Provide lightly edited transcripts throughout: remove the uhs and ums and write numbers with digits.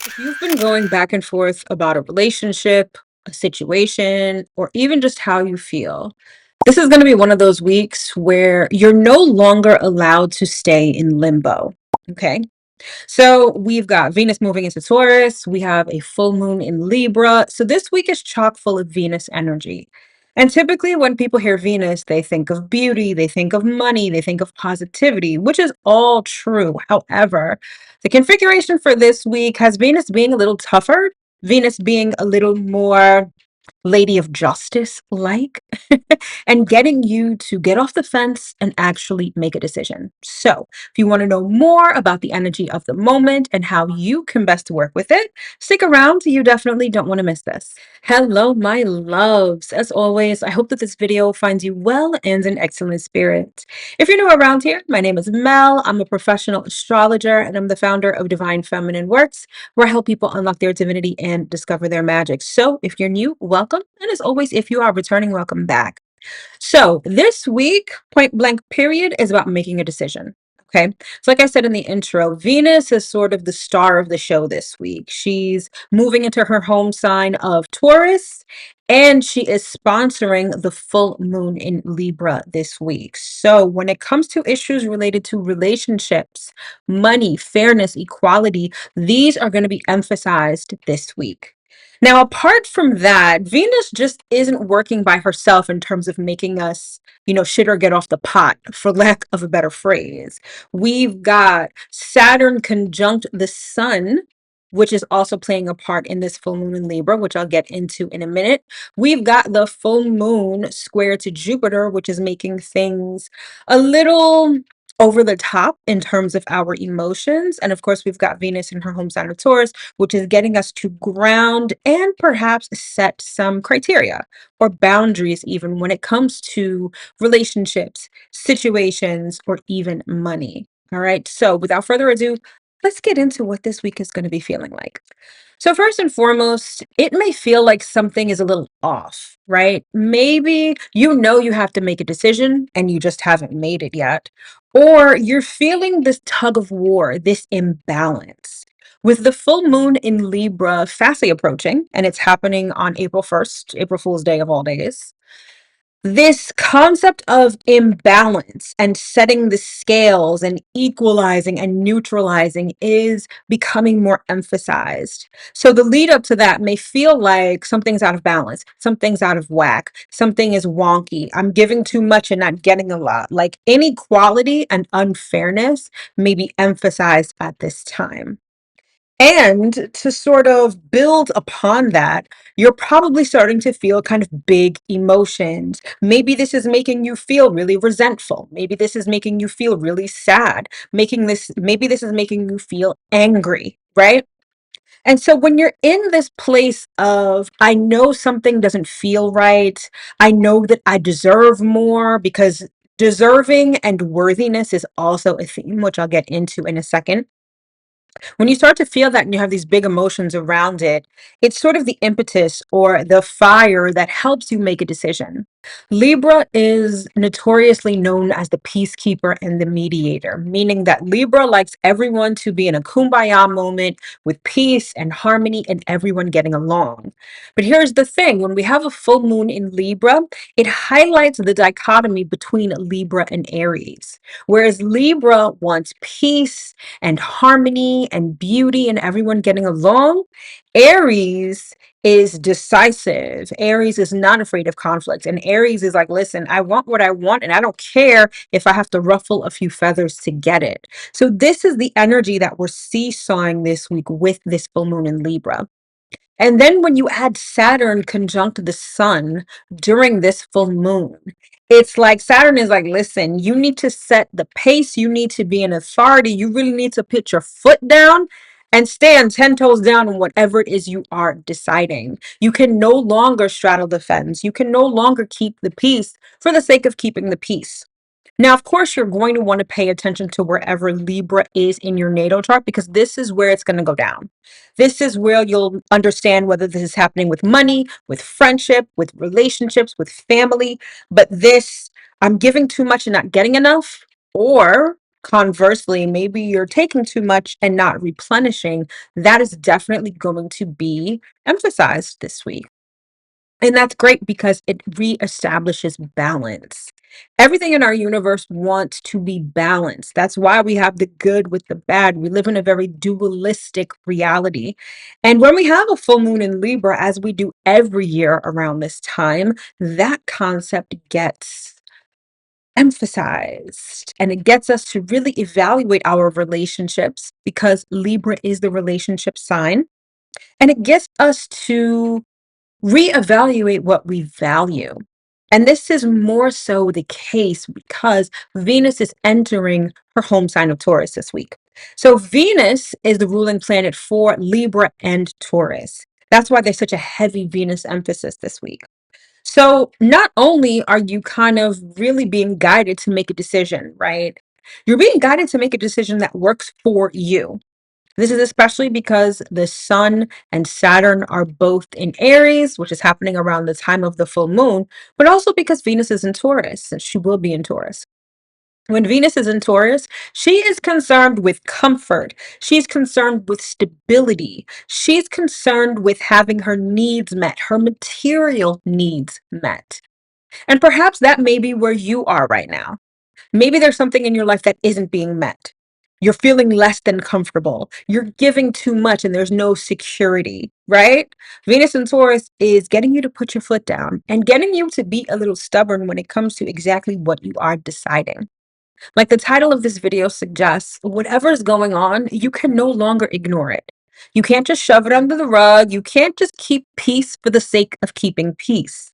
If you've been going back and forth about a relationship, a situation, or even just how you feel, this is going to be one of those weeks where you're no longer allowed to stay in limbo. Okay. So we've got Venus moving into Taurus. We have a full moon in Libra. So this week is chock full of Venus energy. And typically, when people hear Venus, they think of beauty, they think of money, they think of positivity, which is all true. However, the configuration for this week has Venus being a little tougher, Venus being a little more Lady of Justice like, and getting you to get off the fence and actually make a decision. So, if you want to know more about the energy of the moment and how you can best work with it, stick around. You definitely don't want to miss this. Hello, my loves. As always, I hope that this video finds you well and in excellent spirit. If you're new around here, my name is Mel. I'm a professional astrologer and I'm the founder of Divine Feminine Works, where I help people unlock their divinity and discover their magic. So if you're new, welcome. And as always, if you are returning, welcome back. So this week, point blank period, is about making a decision. Okay. So, like I said in the intro, Venus is sort of the star of the show this week. She's moving into her home sign of Taurus, and she is sponsoring the full moon in Libra this week. So, when it comes to issues related to relationships, money, fairness, equality, these are going to be emphasized this week. Now, apart from that, Venus just isn't working by herself in terms of making us, shit or get off the pot, for lack of a better phrase. We've got Saturn conjunct the Sun, which is also playing a part in this full moon in Libra, which I'll get into in a minute. We've got the full moon square to Jupiter, which is making things a little over the top in terms of our emotions. And of course, we've got Venus in her home sign of Taurus, which is getting us to ground and perhaps set some criteria or boundaries, even when it comes to relationships, situations, or even money. All right. So without further ado, let's get into what this week is going to be feeling like. So, first and foremost, it may feel like something is a little off, right? Maybe you have to make a decision and you just haven't made it yet. Or you're feeling this tug of war, this imbalance. With the full moon in Libra fastly approaching, and it's happening on April 1st, April Fool's Day of all days, this concept of imbalance and setting the scales and equalizing and neutralizing is becoming more emphasized. So the lead up to that may feel like something's out of balance, something's out of whack, something is wonky. I'm giving too much and not getting a lot. Like inequality and unfairness may be emphasized at this time. And to sort of build upon that, you're probably starting to feel kind of big emotions. Maybe this is making you feel really resentful. Maybe this is making you feel really sad. Maybe this is making you feel angry, right? And so when you're in this place of, I know something doesn't feel right, I know that I deserve more, because deserving and worthiness is also a theme, which I'll get into in a second. When you start to feel that and you have these big emotions around it, it's sort of the impetus or the fire that helps you make a decision. Libra is notoriously known as the peacekeeper and the mediator, meaning that Libra likes everyone to be in a kumbaya moment with peace and harmony and everyone getting along. But here's the thing, when we have a full moon in Libra, it highlights the dichotomy between Libra and Aries. Whereas Libra wants peace and harmony and beauty and everyone getting along, Aries is decisive. Aries is not afraid of conflict. And Aries is like, listen, I want what I want, and I don't care if I have to ruffle a few feathers to get it. So, this is the energy that we're seesawing this week with this full moon in Libra. And then when you add Saturn conjunct the sun during this full moon, it's like Saturn is like, listen, you need to set the pace. You need to be an authority. You really need to put your foot down and stand 10 toes down on whatever it is you are deciding. You can no longer straddle the fence. You can no longer keep the peace for the sake of keeping the peace. Now, of course, you're going to want to pay attention to wherever Libra is in your natal chart, because this is where it's going to go down. This is where you'll understand whether this is happening with money, with friendship, with relationships, with family. But this, I'm giving too much and not getting enough, or Conversely, maybe you're taking too much and not replenishing. That is definitely going to be emphasized this week. And that's great because it reestablishes balance. Everything in our universe wants to be balanced. That's why we have the good with the bad. We live in a very dualistic reality. And when we have a full moon in Libra, as we do every year around this time, that concept gets emphasized and it gets us to really evaluate our relationships because Libra is the relationship sign. And it gets us to reevaluate what we value. And this is more so the case because Venus is entering her home sign of Taurus this week. So Venus is the ruling planet for Libra and Taurus. That's why there's such a heavy Venus emphasis this week. So not only are you kind of really being guided to make a decision, right? You're being guided to make a decision that works for you. This is especially because the Sun and Saturn are both in Aries, which is happening around the time of the full moon, but also because Venus is in Taurus, and she will be in Taurus. When Venus is in Taurus, she is concerned with comfort. She's concerned with stability. She's concerned with having her needs met, her material needs met. And perhaps that may be where you are right now. Maybe there's something in your life that isn't being met. You're feeling less than comfortable. You're giving too much and there's no security, right? Venus in Taurus is getting you to put your foot down and getting you to be a little stubborn when it comes to exactly what you are deciding. Like the title of this video suggests, whatever is going on, you can no longer ignore it. You can't just shove it under the rug. You can't just keep peace for the sake of keeping peace.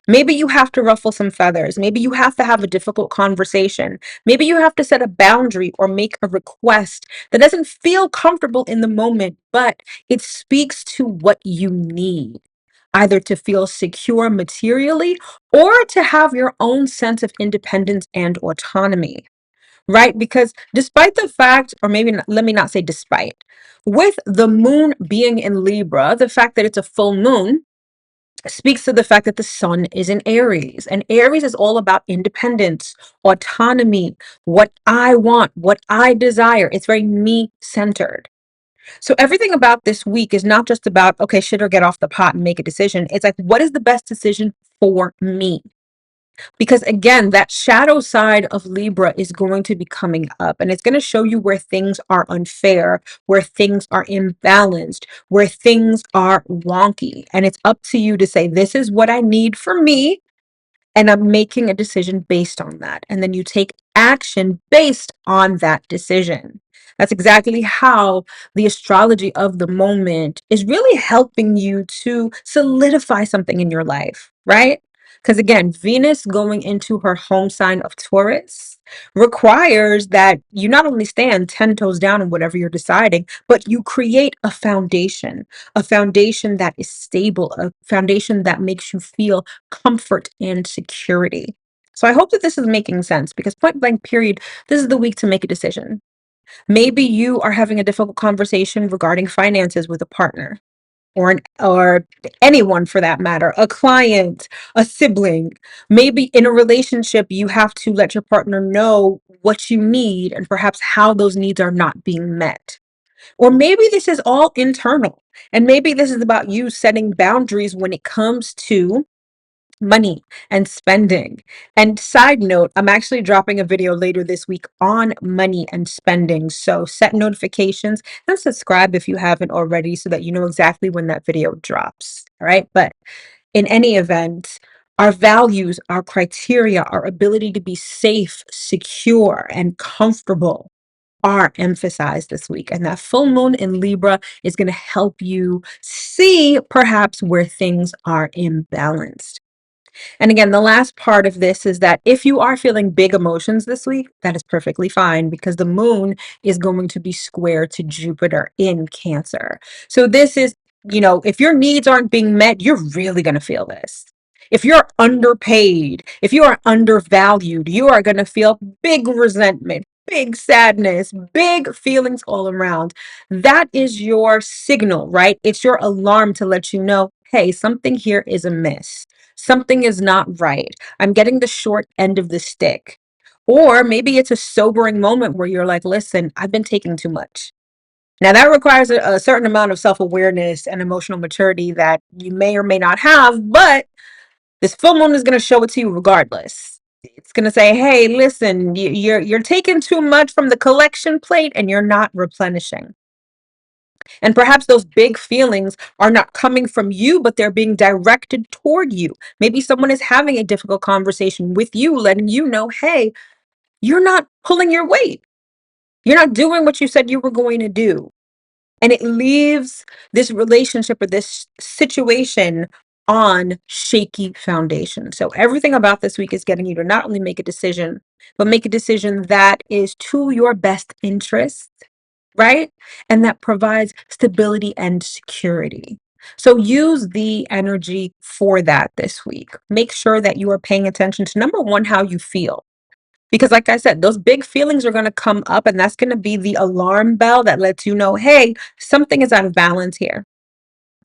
Maybe you have to ruffle some feathers. Maybe you have to have a difficult conversation. Maybe you have to set a boundary or make a request that doesn't feel comfortable in the moment, but it speaks to what you need, either to feel secure materially or to have your own sense of independence and autonomy, right? Because despite the fact, or maybe not, let me not say despite, with the moon being in Libra, the fact that it's a full moon, speaks to the fact that the sun is in Aries. And Aries is all about independence, autonomy, what I want, what I desire. It's very me centered. So everything about this week is not just about, okay, shit or get off the pot and make a decision. It's like, what is the best decision for me? Because again, that shadow side of Libra is going to be coming up and it's going to show you where things are unfair, where things are imbalanced, where things are wonky. And it's up to you to say, this is what I need for me. And I'm making a decision based on that. And then you take action based on that decision. That's exactly how the astrology of the moment is really helping you to solidify something in your life, right? Because again, Venus going into her home sign of Taurus requires that you not only stand 10 toes down in whatever you're deciding, but you create a foundation that is stable, a foundation that makes you feel comfort and security. So I hope that this is making sense because point blank period, this is the week to make a decision. Maybe you are having a difficult conversation regarding finances with a partner or anyone for that matter, a client, a sibling. Maybe in a relationship you have to let your partner know what you need and perhaps how those needs are not being met. Or maybe this is all internal and maybe this is about you setting boundaries when it comes to money and spending. And side note, I'm actually dropping a video later this week on money and spending. So set notifications and subscribe if you haven't already so that you know exactly when that video drops. All right. But in any event, our values, our criteria, our ability to be safe, secure, and comfortable are emphasized this week. And that full moon in Libra is going to help you see perhaps where things are imbalanced. And again, the last part of this is that if you are feeling big emotions this week, that is perfectly fine because the moon is going to be square to Jupiter in Cancer. So this is, if your needs aren't being met, you're really going to feel this. If you're underpaid, if you are undervalued, you are going to feel big resentment, big sadness, big feelings all around. That is your signal, right? It's your alarm to let you know, hey, something here is amiss. Something is not right. I'm getting the short end of the stick. Or maybe it's a sobering moment where you're like, listen, I've been taking too much. Now, that requires a certain amount of self awareness and emotional maturity that you may or may not have, but this full moon is going to show it to you regardless. It's going to say, hey, listen, you're taking too much from the collection plate and you're not replenishing. And perhaps those big feelings are not coming from you, but they're being directed toward you. Maybe someone is having a difficult conversation with you, letting you know, hey, you're not pulling your weight. You're not doing what you said you were going to do. And it leaves this relationship or this situation on shaky foundation. So everything about this week is getting you to not only make a decision, but make a decision that is to your best interest, right? And that provides stability and security. So use the energy for that this week. Make sure that you are paying attention to number one, how you feel. Because, like I said, those big feelings are going to come up, and that's going to be the alarm bell that lets you know, hey, something is out of balance here.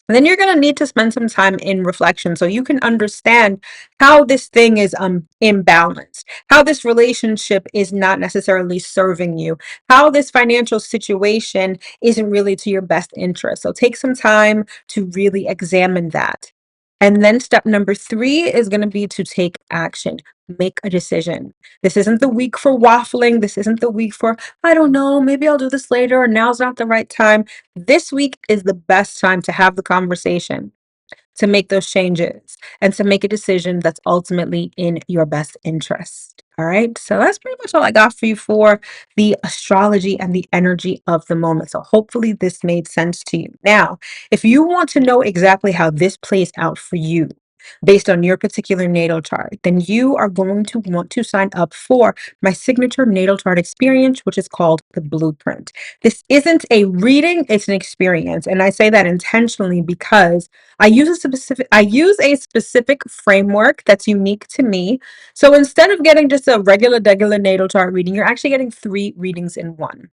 And then you're going to need to spend some time in reflection so you can understand how this thing is imbalanced, how this relationship is not necessarily serving you, how this financial situation isn't really to your best interest. So take some time to really examine that. And then step number three is going to be to take action. Make a decision. This isn't the week for waffling. This isn't the week for, I don't know, maybe I'll do this later, or now's not the right time. This week is the best time to have the conversation, to make those changes, and to make a decision that's ultimately in your best interest. All right. So that's pretty much all I got for you for the astrology and the energy of the moment. So hopefully this made sense to you. Now, if you want to know exactly how this plays out for you, based on your particular natal chart, then you are going to want to sign up for my signature natal chart experience, which is called the Blueprint. This isn't a reading, it's an experience. And I say that intentionally because I use a specific framework that's unique to me. So instead of getting just a regular natal chart reading, you're actually getting 3 readings in one.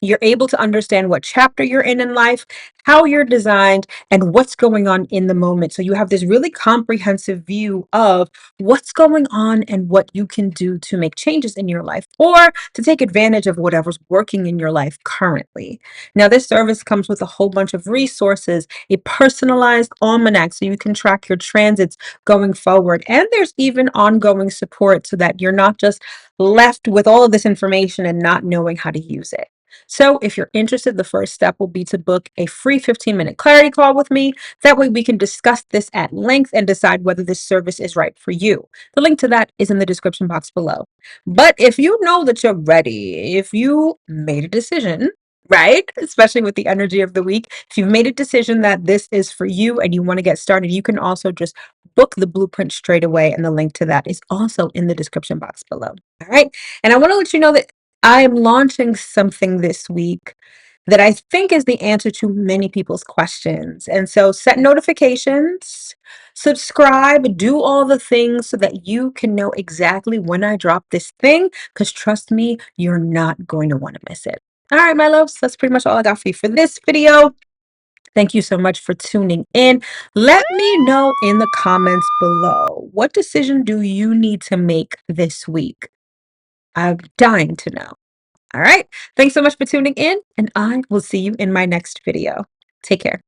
You're able to understand what chapter you're in life, how you're designed, and what's going on in the moment. So you have this really comprehensive view of what's going on and what you can do to make changes in your life or to take advantage of whatever's working in your life currently. Now, this service comes with a whole bunch of resources, a personalized almanac so you can track your transits going forward. And there's even ongoing support so that you're not just left with all of this information and not knowing how to use it. So if you're interested, the first step will be to book a free 15-minute clarity call with me. That way we can discuss this at length and decide whether this service is right for you. The link to that is in the description box below. But if you know that you're ready, if you made a decision, right? Especially with the energy of the week, if you've made a decision that this is for you and you want to get started, you can also just book the blueprint straight away. And the link to that is also in the description box below. All right. And I want to let you know that I am launching something this week that I think is the answer to many people's questions. And so set notifications, subscribe, do all the things so that you can know exactly when I drop this thing. Because trust me, you're not going to want to miss it. All right, my loves, that's pretty much all I got for you for this video. Thank you so much for tuning in. Let me know in the comments below, what decision do you need to make this week? I'm dying to know. All right. Thanks so much for tuning in, and I will see you in my next video. Take care.